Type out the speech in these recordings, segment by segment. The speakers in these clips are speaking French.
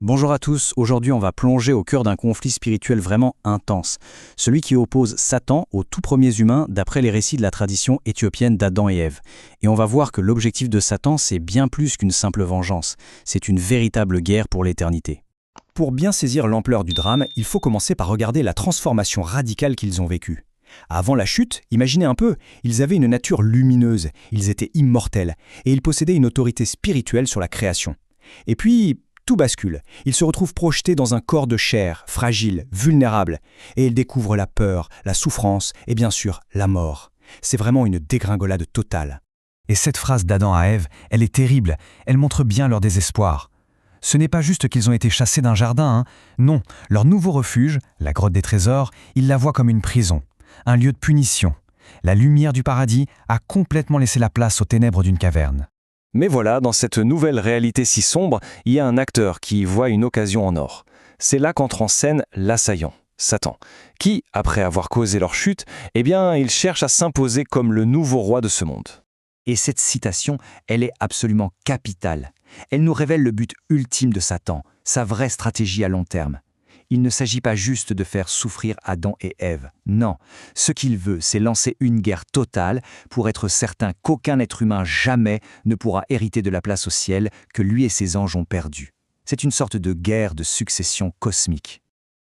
Bonjour à tous, aujourd'hui on va plonger au cœur d'un conflit spirituel vraiment intense, celui qui oppose Satan aux tout premiers humains d'après les récits de la tradition éthiopienne d'Adam et Ève. Et on va voir que l'objectif de Satan c'est bien plus qu'une simple vengeance, c'est une véritable guerre pour l'éternité. Pour bien saisir l'ampleur du drame, il faut commencer par regarder la transformation radicale qu'ils ont vécue. Avant la chute, imaginez un peu, ils avaient une nature lumineuse, ils étaient immortels, et ils possédaient une autorité spirituelle sur la création. Et puis, tout bascule. Ils se retrouvent projetés dans un corps de chair, fragile, vulnérable, et ils découvrent la peur, la souffrance et bien sûr la mort. C'est vraiment une dégringolade totale. Et cette phrase d'Adam à Ève, elle est terrible, elle montre bien leur désespoir. Ce n'est pas juste qu'ils ont été chassés d'un jardin, non, leur nouveau refuge, la grotte des trésors, ils la voient comme une prison, un lieu de punition. La lumière du paradis a complètement laissé la place aux ténèbres d'une caverne. Mais voilà, dans cette nouvelle réalité si sombre, il y a un acteur qui voit une occasion en or. C'est là qu'entre en scène l'assaillant, Satan, qui, après avoir causé leur chute, il cherche à s'imposer comme le nouveau roi de ce monde. Et cette citation, elle est absolument capitale. Elle nous révèle le but ultime de Satan, sa vraie stratégie à long terme. Il ne s'agit pas juste de faire souffrir Adam et Ève. Non, ce qu'il veut, c'est lancer une guerre totale pour être certain qu'aucun être humain jamais ne pourra hériter de la place au ciel que lui et ses anges ont perdue. C'est une sorte de guerre de succession cosmique.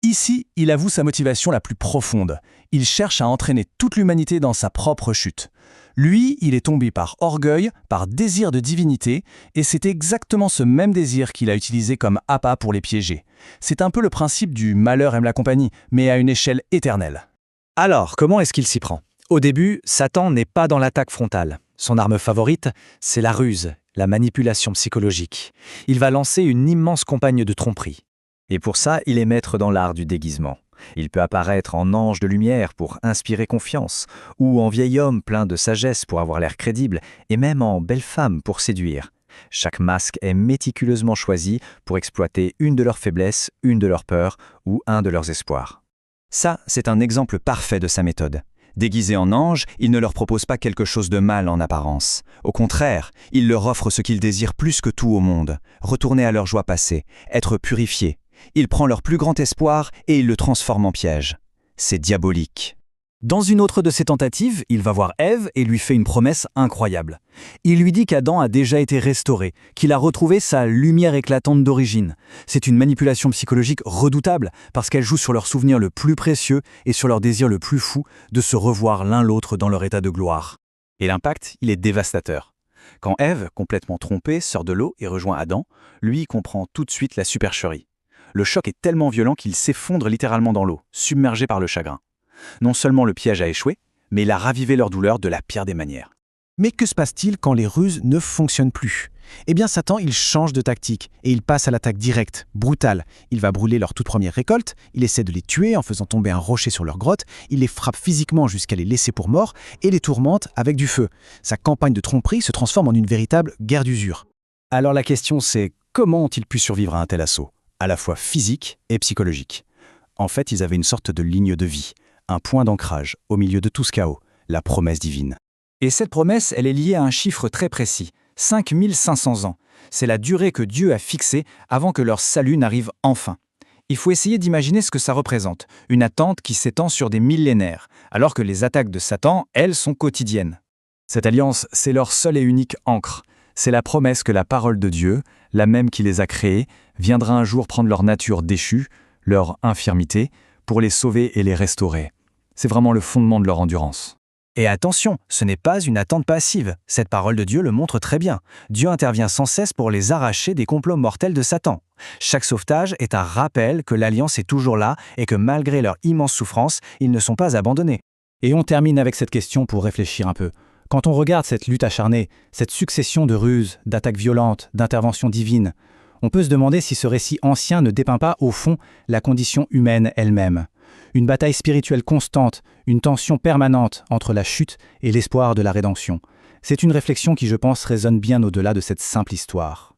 Ici, il avoue sa motivation la plus profonde. Il cherche à entraîner toute l'humanité dans sa propre chute. Lui, il est tombé par orgueil, par désir de divinité, et c'est exactement ce même désir qu'il a utilisé comme appât pour les piéger. C'est un peu le principe du malheur aime la compagnie, mais à une échelle éternelle. Alors, comment est-ce qu'il s'y prend? Au début, Satan n'est pas dans l'attaque frontale. Son arme favorite, c'est la ruse, la manipulation psychologique. Il va lancer une immense campagne de tromperie. Et pour ça, il est maître dans l'art du déguisement. Il peut apparaître en ange de lumière pour inspirer confiance, ou en vieil homme plein de sagesse pour avoir l'air crédible, et même en belle femme pour séduire. Chaque masque est méticuleusement choisi pour exploiter une de leurs faiblesses, une de leurs peurs ou un de leurs espoirs. Ça, c'est un exemple parfait de sa méthode. Déguisé en ange, il ne leur propose pas quelque chose de mal en apparence. Au contraire, il leur offre ce qu'ils désirent plus que tout au monde, retourner à leur joie passée, être purifiés. Il prend leur plus grand espoir et il le transforme en piège. C'est diabolique. Dans une autre de ses tentatives, il va voir Ève et lui fait une promesse incroyable. Il lui dit qu'Adam a déjà été restauré, qu'il a retrouvé sa lumière éclatante d'origine. C'est une manipulation psychologique redoutable parce qu'elle joue sur leur souvenir le plus précieux et sur leur désir le plus fou de se revoir l'un l'autre dans leur état de gloire. Et l'impact, il est dévastateur. Quand Ève, complètement trompée, sort de l'eau et rejoint Adam, lui comprend tout de suite la supercherie. Le choc est tellement violent qu'il s'effondre littéralement dans l'eau, submergé par le chagrin. Non seulement le piège a échoué, mais il a ravivé leur douleur de la pire des manières. Mais que se passe-t-il quand les ruses ne fonctionnent plus? Eh bien Satan, il change de tactique et il passe à l'attaque directe, brutale. Il va brûler leur toute première récolte, il essaie de les tuer en faisant tomber un rocher sur leur grotte, il les frappe physiquement jusqu'à les laisser pour morts et les tourmente avec du feu. Sa campagne de tromperie se transforme en une véritable guerre d'usure. Alors la question c'est, comment ont-ils pu survivre à un tel assaut, à la fois physique et psychologique? En fait, ils avaient une sorte de ligne de vie, un point d'ancrage au milieu de tout ce chaos, la promesse divine. Et cette promesse, elle est liée à un chiffre très précis, 5500 ans. C'est la durée que Dieu a fixée avant que leur salut n'arrive enfin. Il faut essayer d'imaginer ce que ça représente, une attente qui s'étend sur des millénaires, alors que les attaques de Satan, elles, sont quotidiennes. Cette alliance, c'est leur seule et unique ancre. C'est la promesse que la parole de Dieu, la même qui les a créés, viendra un jour prendre leur nature déchue, leur infirmité, pour les sauver et les restaurer. C'est vraiment le fondement de leur endurance. Et attention, ce n'est pas une attente passive. Cette parole de Dieu le montre très bien. Dieu intervient sans cesse pour les arracher des complots mortels de Satan. Chaque sauvetage est un rappel que l'Alliance est toujours là et que malgré leur immense souffrance, ils ne sont pas abandonnés. Et on termine avec cette question pour réfléchir un peu. Quand on regarde cette lutte acharnée, cette succession de ruses, d'attaques violentes, d'interventions divines, on peut se demander si ce récit ancien ne dépeint pas, au fond, la condition humaine elle-même. Une bataille spirituelle constante, une tension permanente entre la chute et l'espoir de la rédemption. C'est une réflexion qui, je pense, résonne bien au-delà de cette simple histoire.